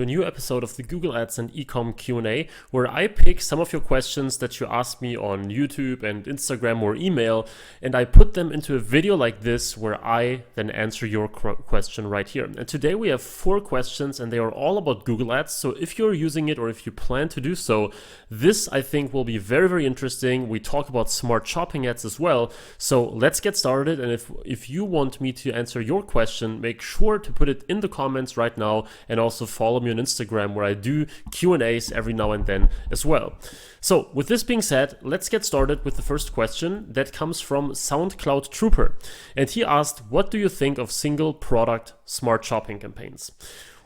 A new episode of the Google Ads and eCom Q&A, where I pick some of your questions that you asked me on YouTube and Instagram or email, and I put them into a video like this where I then answer your question right here. And today we have 4 questions and they are all about Google Ads. So if you're using it or if you plan to do so, this I think will be very, very interesting. We talk about smart shopping ads as well. So let's get started. And if you want me to answer your question, make sure to put it in the comments right now, and also follow me on Instagram where I do Q&As every now and then as well. So with this being said, let's get started with the first question that comes from SoundCloud Trooper. And he asked, what do you think of single product smart shopping campaigns?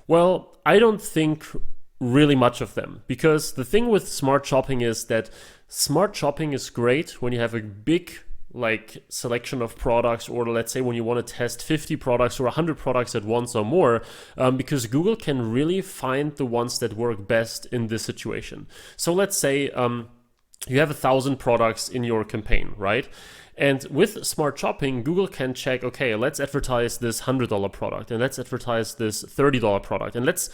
Well, I don't think really much of them, because the thing with smart shopping is that smart shopping is great when you have a big selection of products, or let's say when you want to test 50 products or 100 products at once or more, because Google can really find the ones that work best in this situation. So let's say you have 1,000 products in your campaign, right? And with smart shopping, Google can check, okay, let's advertise this $100 product, and let's advertise this $30 product, and let's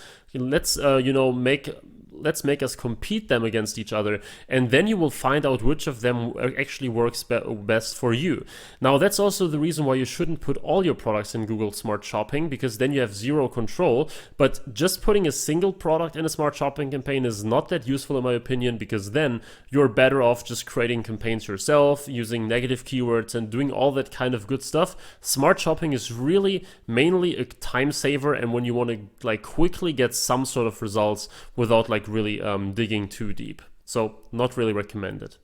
make us compete them against each other, and then you will find out which of them actually works best for you. Now, that's also the reason why you shouldn't put all your products in Google Smart Shopping, because then you have zero control. But just putting a single product in a Smart Shopping campaign is not that useful in my opinion, because then you're better off just creating campaigns yourself, using negative keywords and doing all that kind of good stuff. Smart Shopping is really mainly a time saver, and when you want to quickly get some sort of results without really digging too deep. So not really recommended.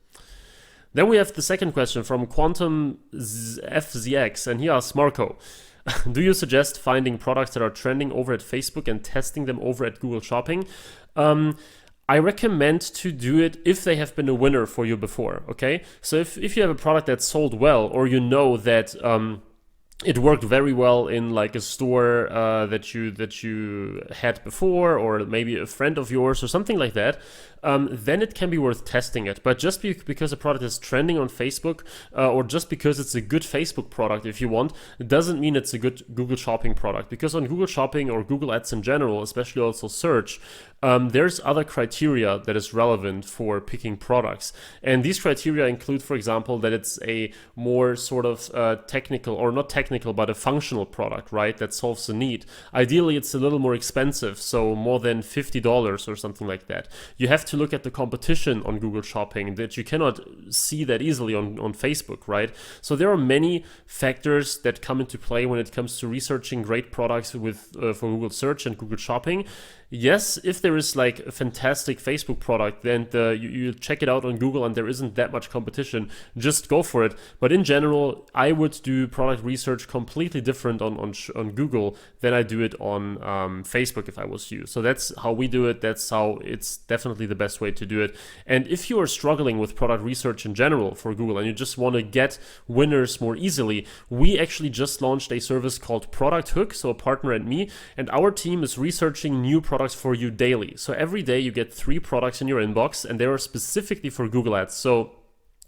Then we have the second question from Quantum FZX, and he asks, Marco, do you suggest finding products that are trending over at Facebook and testing them over at Google Shopping? I recommend to do it if they have been a winner for you before, okay? So if you have a product that sold well, or you know that it worked very well in a store that you had before, or maybe a friend of yours or something like that, then it can be worth testing it. But just because a product is trending on Facebook, or just because it's a good Facebook product, if you want, it doesn't mean it's a good Google Shopping product. Because on Google Shopping or Google Ads in general, especially also search, there's other criteria that is relevant for picking products. And these criteria include, for example, that it's a more sort of technical, or not technical, but a functional product, right? That solves a need. Ideally, it's a little more expensive, so more than $50 or something like that. You have to look at the competition on Google Shopping that you cannot see that easily on Facebook, right? So there are many factors that come into play when it comes to researching great products for Google Search and Google Shopping. Yes, if there is a fantastic Facebook product, then you check it out on Google and there isn't that much competition, just go for it. But in general, I would do product research completely different on Google than I do it on Facebook if I was you. So that's how we do it. That's how it's definitely the best way to do it. And if you are struggling with product research in general for Google and you just want to get winners more easily, we actually just launched a service called Product Hook, so a partner and me, and our team is researching new products for you daily. So every day you get 3 products in your inbox, and they are specifically for Google Ads. So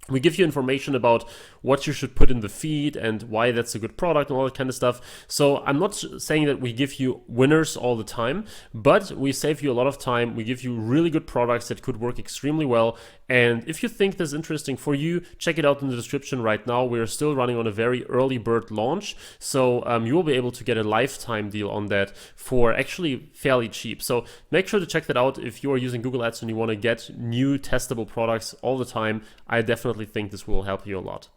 we give you information about what you should put in the feed and why that's a good product and all that kind of stuff. So I'm not saying that we give you winners all the time, but we save you a lot of time. We give you really good products that could work extremely well. And if you think this is interesting for you, check it out in the description right now. We're still running on a very early bird launch. So you will be able to get a lifetime deal on that for actually fairly cheap. So make sure to check that out if you are using Google Ads and you want to get new testable products all the time. I definitely think this will help you a lot.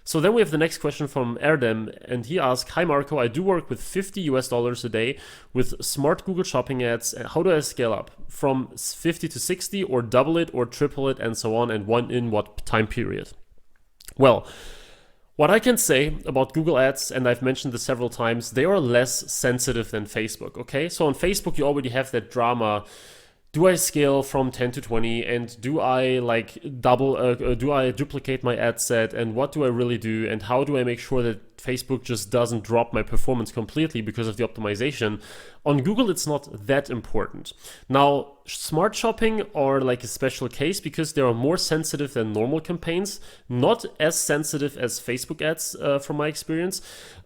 So then we have the next question from Erdem, and he asked, hi Marco, I do work with $50 a day with smart Google Shopping ads. How do I scale up from 50 to 60, or double it or triple it and so on, and in what time period? Well, what I can say about Google Ads, and I've mentioned this several times, they are less sensitive than Facebook, okay? So on Facebook, you already have that drama. Do I scale from 10 to 20, and do I do I duplicate my ad set, and what do I really do, and how do I make sure that Facebook just doesn't drop my performance completely because of the optimization? On Google, it's not that important. Now, smart shopping are a special case because they are more sensitive than normal campaigns, not as sensitive as Facebook ads from my experience.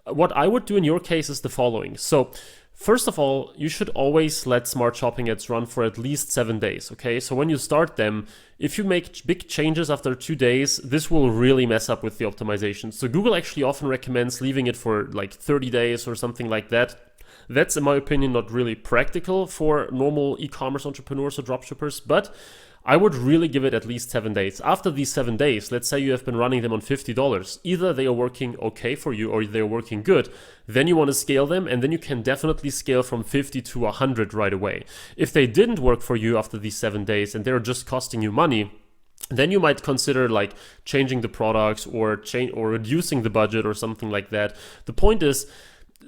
What I would do in your case is the following. So First of all, you should always let smart shopping ads run for at least 7 days, okay? So when you start them, if you make big changes after 2 days, this will really mess up with the optimization. So Google actually often recommends leaving it for like 30 days or something like that. That's, in my opinion, not really practical for normal e-commerce entrepreneurs or dropshippers, but I would really give it at least 7 days. After these 7 days, let's say you have been running them on $50, either they are working okay for you or they're working good, then you want to scale them, and then you can definitely scale from 50 to 100 right away. If they didn't work for you after these 7 days and they're just costing you money, then you might consider like changing the products or reducing the budget or something like that. The point is,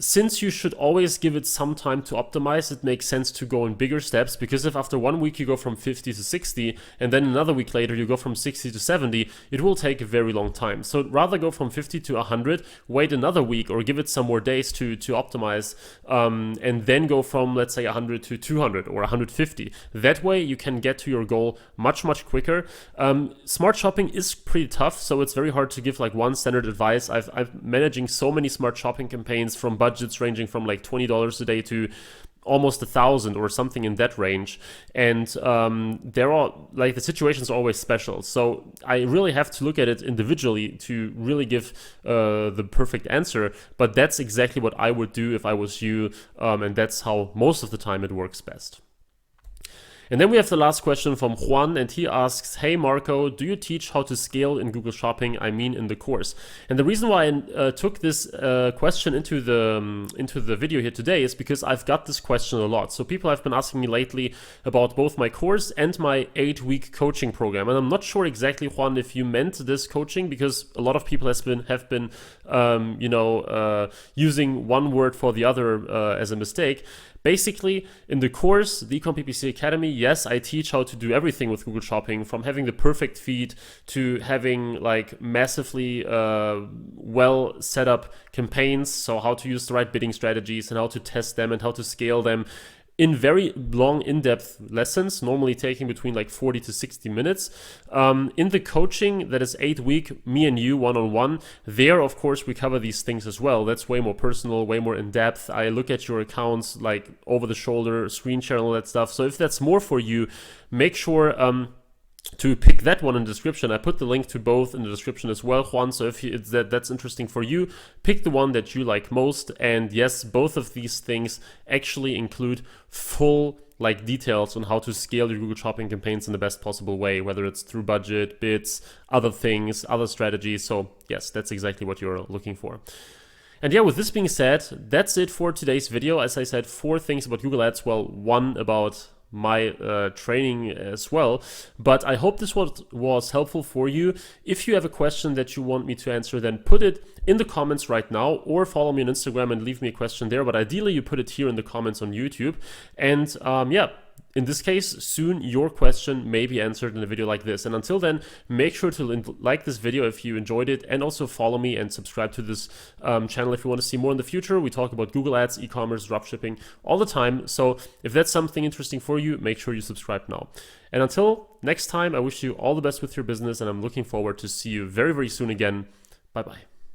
since you should always give it some time to optimize, it makes sense to go in bigger steps, because if after 1 week you go from 50 to 60 and then another week later you go from 60 to 70, it will take a very long time. So rather go from 50 to 100, wait another week or give it some more days to optimize, and then go from, let's say, 100 to 200 or 150. That way you can get to your goal much quicker. Smart shopping is pretty tough, so it's very hard to give like one standard advice. I'm managing so many smart shopping campaigns from budgets ranging from like $20 a day to almost 1,000 or something in that range, and there are like the situations are always special, so I really have to look at it individually to really give the perfect answer. But that's exactly what I would do if I was you, and that's how most of the time it works best. And then we have the last question from Juan, and he asks, hey Marco, do you teach how to scale in Google Shopping? I mean in the course. And the reason why I took this question into the video here today is because I've got this question a lot. So people have been asking me lately about both my course and my 8-week coaching program. And I'm not sure exactly, Juan, if you meant this coaching, because a lot of people have been using one word for the other as a mistake. Basically, in the course, the eCom PPC Academy, yes, I teach how to do everything with Google Shopping, from having the perfect feed to having like massively well set up campaigns, so how to use the right bidding strategies and how to test them and how to scale them, in very long, in-depth lessons, normally taking between like 40 to 60 minutes. In the coaching that is 8-week, me and you one-on-one, there, of course, we cover these things as well. That's way more personal, way more in-depth. I look at your accounts like over the shoulder, screen share and all that stuff. So if that's more for you, make sure to pick that one in the description. I put the link to both in the description as well, Juan. So if that's interesting for you, pick the one that you like most. And yes, both of these things actually include full like details on how to scale your Google Shopping campaigns in the best possible way, whether it's through budget, bids, other things, other strategies. So yes, that's exactly what you're looking for. And yeah, with this being said, that's it for today's video. As I said, 4 things about Google Ads. Well, 1 about my training as well, but I hope this was helpful for you. If you have a question that you want me to answer, then put it in the comments right now, or follow me on Instagram and leave me a question there, but ideally you put it here in the comments on YouTube. And yeah, in this case, soon your question may be answered in a video like this. And until then, make sure to like this video if you enjoyed it, and also follow me and subscribe to this channel if you want to see more in the future. We talk about Google Ads, e-commerce, dropshipping all the time. So if that's something interesting for you, make sure you subscribe now. And until next time, I wish you all the best with your business, and I'm looking forward to see you very, very soon again. Bye-bye.